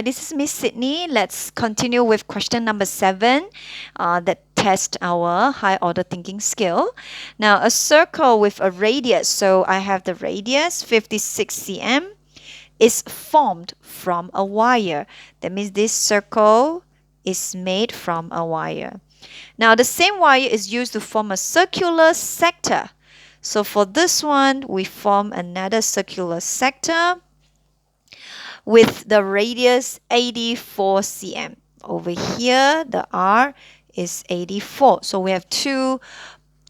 This is Miss Sydney. Let's continue with question number 7 that test our high order thinking skill. Now, a circle with a radius. So I have the radius 56 cm is formed from a wire. That means this circle is made from a wire. Now, the same wire is used to form a circular sector. So for this one, we form another circular sector with the radius 84 cm. Over here, the R is 84. So we have two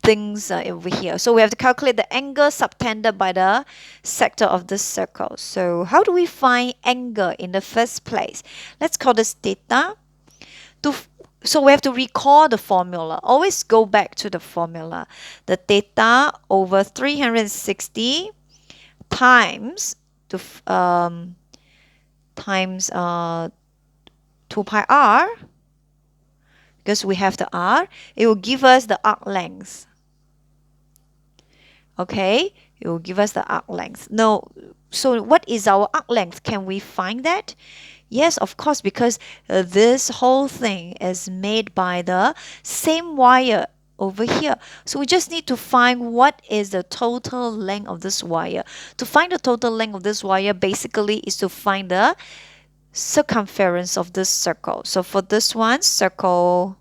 things over here. So we have to calculate the angle subtended by the sector of this circle. So how do we find angle in the first place? Let's call this theta. So we have to recall the formula. Always go back to the formula. The theta over 360 times times 2 pi r, because we have the r, it will give us the arc length. Okay, it will give us the arc length. Now, so what is our arc length? Can we find that? Yes, of course, because this whole thing is made by the same wire over here. So we just need to find what is the total length of this wire. To find the total length of this wire, basically is to find the circumference of this circle. So for this one, for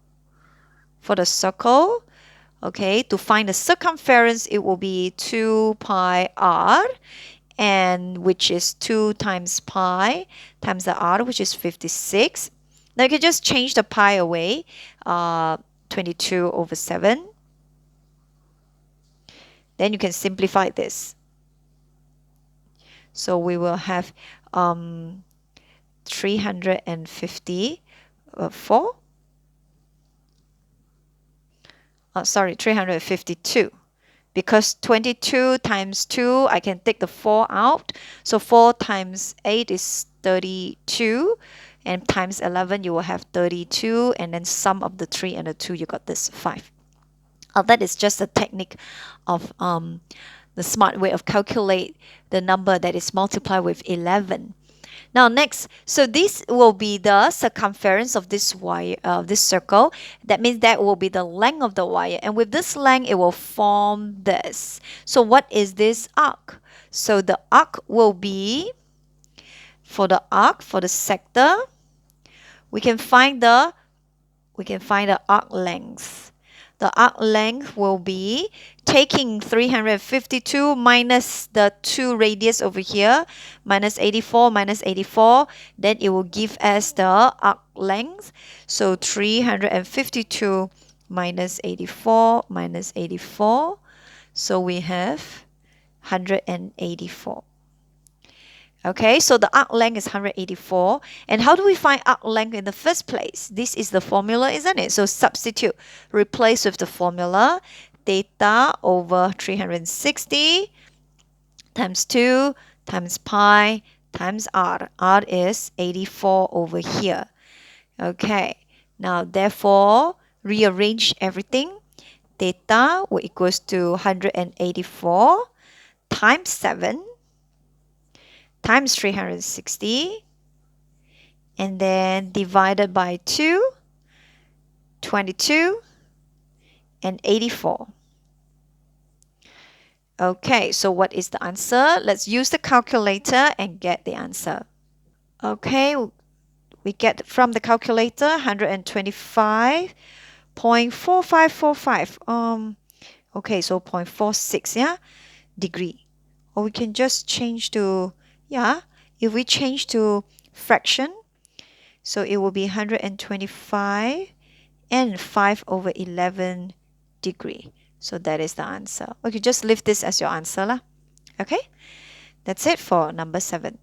the circle, okay, to find the circumference, it will be 2 pi r, and which is 2 times pi times the r, which is 56. Now you can just change the pi away, 22 over 7. Then you can simplify this. So we will have 354. Sorry, 352. Because 22 times 2, I can take the 4 out. So 4 times 8 is 32. And times 11, you will have 32. And then sum of the 3 and the 2, you got this 5. That is just a technique of the smart way of calculate the number that is multiplied with 11. Now next, so this will be the circumference of this wire, this circle. That means that will be the length of the wire. And with this length, it will form this. So what is this arc? So the arc will be, for the sector, we can find the arc length. The arc length will be taking 352 minus the 2 radius over here, minus 84, then it will give us the arc length. So 352 minus 84, so we have 184. Okay, so the arc length is 184. And how do we find arc length in the first place? This is the formula, isn't it? So substitute, replace with the formula. Theta over 360 times 2 times pi times r. R is 84 over here. Okay, now therefore, rearrange everything. Theta will equals to 184 times 7 times 360, and then divided by 2, 22, and 84. Okay, so what is the answer? Let's use the calculator and get the answer. Okay, we get from the calculator 125.4545. Okay, so 0.46, yeah, degree. Or we can just change to, yeah, if we change to fraction, so it will be 125 and 5 over 11 degree. So that is the answer. Okay, just leave this as your answer lah. Okay, that's it for number 7.